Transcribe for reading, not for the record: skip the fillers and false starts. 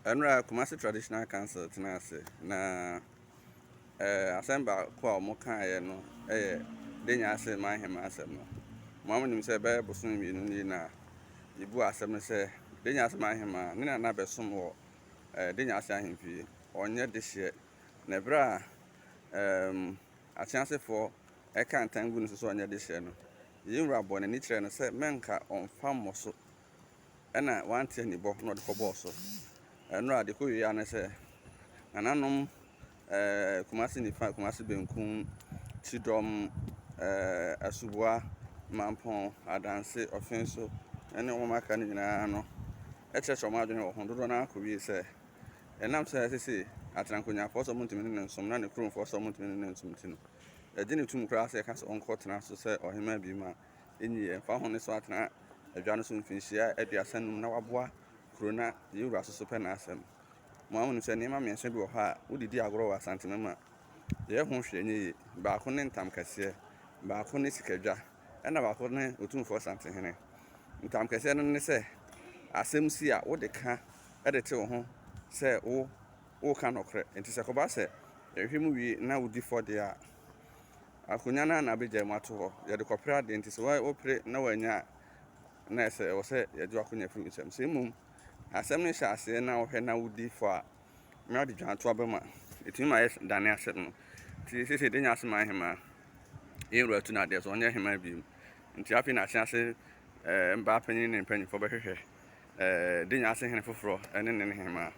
Enra Kumasi Traditional Council tenase na asemba kwa omoka ye no Denyasemanhemaa asem no. Mo nim se be bosun mienu ni na ibu asem se Denyasemanhemaa ni na besom wo Denyase ahemfie onye dehye na bra achiasefo eka ntangu no so onye dehye no yinwura bo na ni kire no se menka onfa moso ena wantie ni bo no de ko so enra de ko wi na se nananom Kumasi nifa Kumasi benkum Chidom Asubua Mampon Adanse Offenso ene wo maka ni nyina no echeche mo adwene wo hondodo na akọwi se enam se atrankonya fo so muntimi ne nsom na ne krom fo so muntimi ne nsom ti no eje ne tum kra se ka so onko tena so se ohema bi ma enyi emfa ho ne so atena adwa no so mfinhia aduasanum na waboa krona yewura so pe na asem mo amunu se ne ma mense bi wo ha udidi agoro wa Asantehene ye ho hwenye ba ko ne ntam kase ba ko ne sikadwa ena ba ko ne Otumfuo Asantehene ntam kase no ne se asem si a wo de ka edete wo ho se wo ka nokre enti se ko ba se ehwemu wi na wudi fode a akonya na beja mu ato ho ye de kopra de enti se wo pre na wanya na se wo se ye de akonya firi nsem se mum asem ne sha ase na wo hwe na wudi fo a me de dwan to abema etimi ma yes dane asem no ti se Denyasemanhemaa yewura tu na de so onye hema bi nti afi na achiase mba panyin ne panyin fo behwehwe Denyasemanhemaa foforo ene ne hema